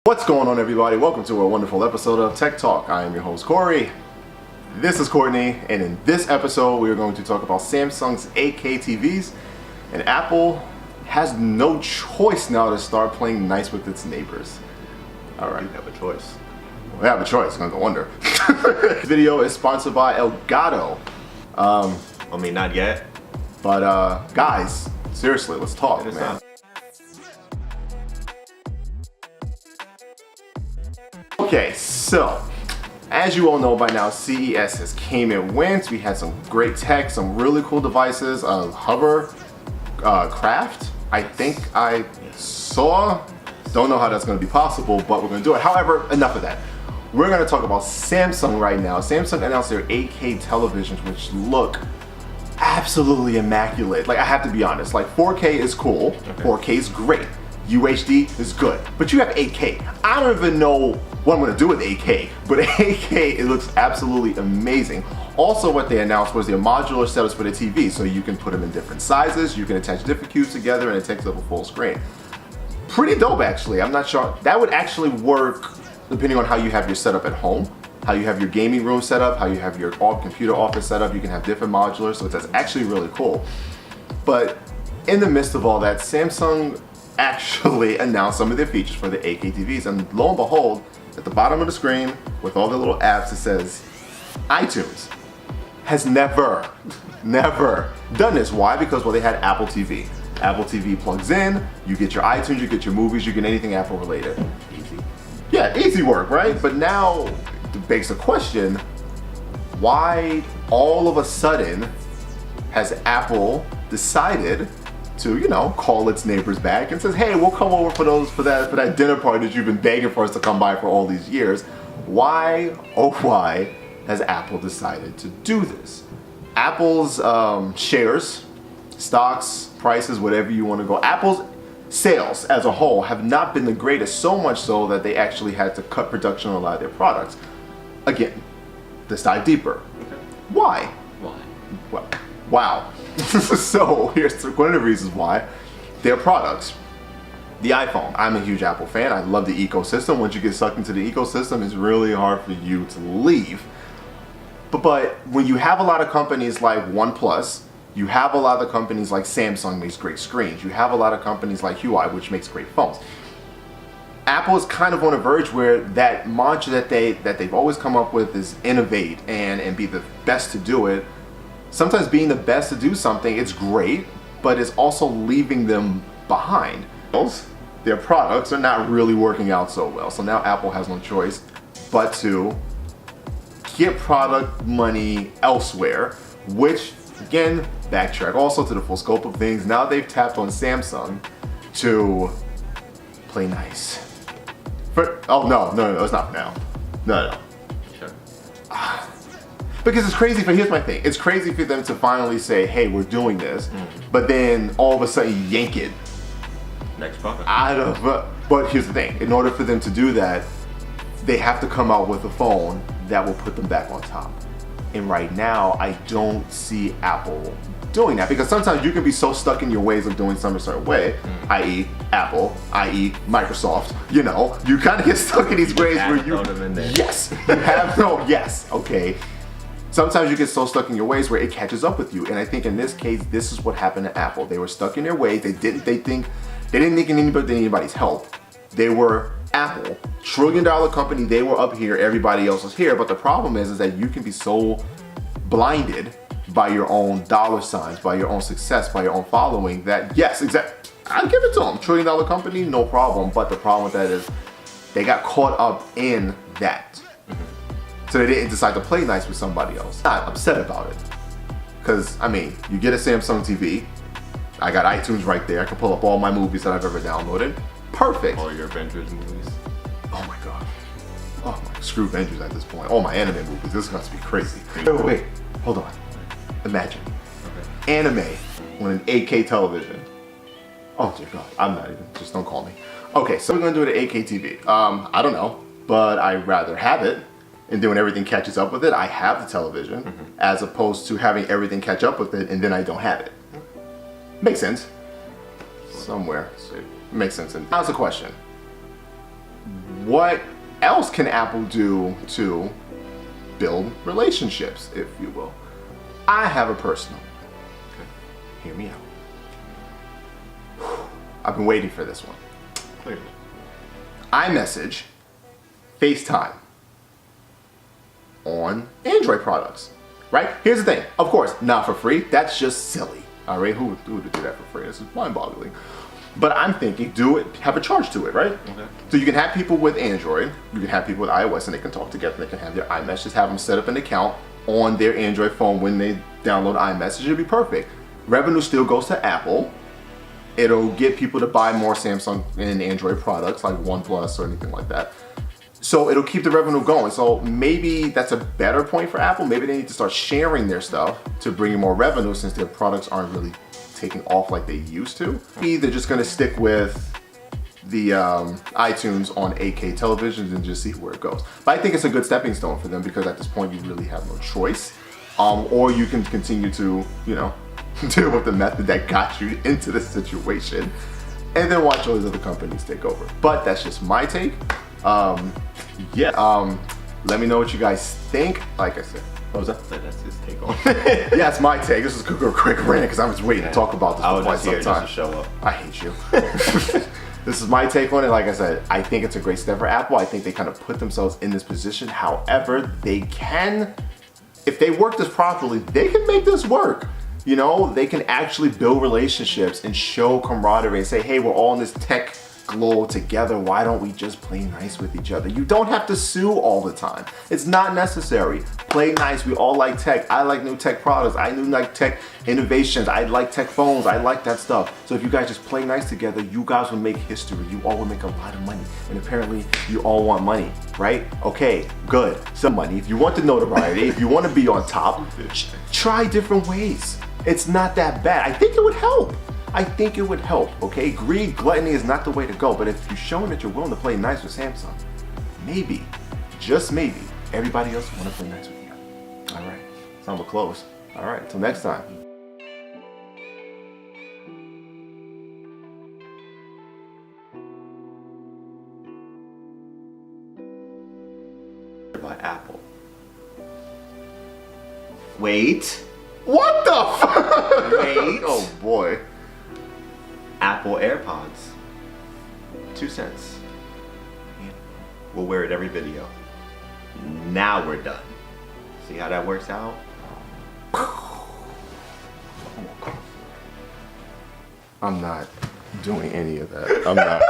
What's going on, everybody? Welcome to a wonderful episode of Tech Talk. I am your host, Corey. This is Courtney, and in this episode, we are going to talk about Samsung's 8K TVs, and Apple has no choice now to start playing nice with its neighbors. All right, You have a choice. we have a choice, no wonder. This video is sponsored by Elgato. I mean, not yet. But guys, seriously, let's talk, It is man. not. Okay, so as you all know by now, CES has came and went. We had some great tech, some really cool devices. Hover craft, I think I saw. Don't know how that's going to be possible, but we're going to do it. However, enough of that. We're going to talk about Samsung right now. Samsung announced their 8K televisions, which look absolutely immaculate. Like, I have to be honest, like 4K is cool, 4K is great, UHD is good, but you have 8K. I don't even know what I'm gonna do with 8K, but 8K, it looks absolutely amazing. Also, what they announced was their modular setups for the TV, so you can put them in different sizes, you can attach different cubes together, and it takes up a full screen. Pretty dope, actually. I'm not sure, that would actually work depending on how you have your setup at home, how you have your gaming room set up, how you have your computer office set up. You can have different modulars, so that's actually really cool. But in the midst of all that, Samsung actually announced some of their features for the 8K TVs, and lo and behold, at the bottom of the screen, with all the little apps, it says iTunes has never done this. Why? Because, well, they had Apple TV. Apple TV plugs in, you get your iTunes, you get your movies, you get anything Apple related. Easy. Yeah, easy work, right? But now it begs the question, why all of a sudden has Apple decided to, you know, call its neighbors back and says, hey, we'll come over for that dinner party that you've been begging for us to come by for all these years. Why, oh why, has Apple decided to do this? Apple's shares, stocks, prices, whatever you want to go, Apple's sales as a whole have not been the greatest, so much so that they actually had to cut production on a lot of their products. Again, let's dive deeper. Okay. Why? Why? Well, wow. So here's one of the reasons why. Their products. The iPhone. I'm a huge Apple fan. I love the ecosystem. Once you get sucked into the ecosystem, it's really hard for you to leave. But when you have a lot of companies like OnePlus, you have a lot of companies like Samsung makes great screens. You have a lot of companies like Huawei, which makes great phones. Apple is kind of on a verge where that mantra that they've always come up with is innovate and be the best to do it. Sometimes being the best to do something, it's great, but it's also leaving them behind. Their products are not really working out so well. So now Apple has no choice but to get product money elsewhere, which, again, backtrack also to the full scope of things. Now they've tapped on Samsung to play nice. Oh, no, it's not for now. No. Sure. Because it's crazy here's my thing. It's crazy for them to finally say, hey, we're doing this, but then all of a sudden yank it Next product. But here's the thing. In order for them to do that, they have to come out with a phone that will put them back on top. And right now, I don't see Apple doing that, because sometimes you can be so stuck in your ways of doing something a certain way, i.e. Apple, i.e. Microsoft, you know, you kind of get stuck in these ways where okay. Sometimes you get so stuck in your ways where it catches up with you, and I think in this case, this is what happened to Apple. They were stuck in their ways. They didn't think anybody's help. They were Apple, $1 trillion company. They were up here, everybody else was here. But the problem is that you can be so blinded by your own dollar signs, by your own success, by your own following that, yes, exactly, I'll give it to them. $1 trillion company, no problem. But the problem with that is they got caught up in that. So they didn't decide to play nice with somebody else. Not upset about it. Because, I mean, you get a Samsung TV. I got iTunes right there. I can pull up all my movies that I've ever downloaded. Perfect. All your Avengers movies. Oh my god. Oh my, screw Avengers at this point. All my anime movies. This has to be crazy. Wait, hold on. Imagine. Okay. Anime on an 8K television. Oh dear god. I'm not even. Just don't call me. Okay, so we're going to do an 8K TV. I don't know. But I'd rather have it. And then when everything catches up with it, I have the television, as opposed to having everything catch up with it and then I don't have it. Makes sense. Somewhere. Makes sense. And now's the question. what else can Apple do to build relationships, if you will? I have a personal. Hear me out. I've been waiting for this one. Clearly. iMessage, FaceTime on Android products, right? Here's the thing. Of course, not for free. That's just silly. All right, who would do that for free? This is mind-boggling. But I'm thinking, do it, have a charge to it, right? Okay. So you can have people with Android, you can have people with iOS, and they can talk together. They can have their iMessage, have them set up an account on their Android phone when they download iMessage. It'll be perfect. Revenue still goes to Apple. It'll get people to buy more Samsung and Android products like OnePlus or anything like that. So it'll keep the revenue going. So maybe that's a better point for Apple. Maybe they need to start sharing their stuff to bring in more revenue since their products aren't really taking off like they used to. Maybe they're just gonna stick with the iTunes on 8K televisions and just see where it goes. But I think it's a good stepping stone for them because at this point you really have no choice. Or you can continue to, you know, deal with the method that got you into this situation and then watch all these other companies take over. But that's just my take. Let me know what you guys think. Like I said, what was that? So that's his take on. Yeah, it's my take. This is a quick rant because I was waiting to talk about this I for was quite just some here time. just to show up. I hate you. This is my take on it. Like I said, I think it's a great step for Apple. I think they kind of put themselves in this position. However, they can, if they work this properly, they can make this work. You know, they can actually build relationships and show camaraderie and say, hey, we're all in this tech glow together. Why don't we just play nice with each other? You don't have to sue all the time. It's not necessary. Play nice. We all like tech. I like new tech products. I like tech innovations. I like tech phones. I like that stuff. So if you guys just play nice together, you guys will make history. You all will make a lot of money. And apparently you all want money, right? Okay, good. Some money. If you want the notoriety, if you want to be on top, try different ways. It's not that bad. I think it would help. I think it would help, okay? Greed, gluttony is not the way to go, but if you're showing that you're willing to play nice with Samsung, maybe, just maybe, everybody else will want to play nice with you. All right, so I'm gonna close. All right, till next time. By Apple. Wait. What the fuck? Wait. Oh boy. Apple AirPods. 2 cents. We'll wear it every video. Now we're done. See how that works out? I'm not doing any of that. I'm not.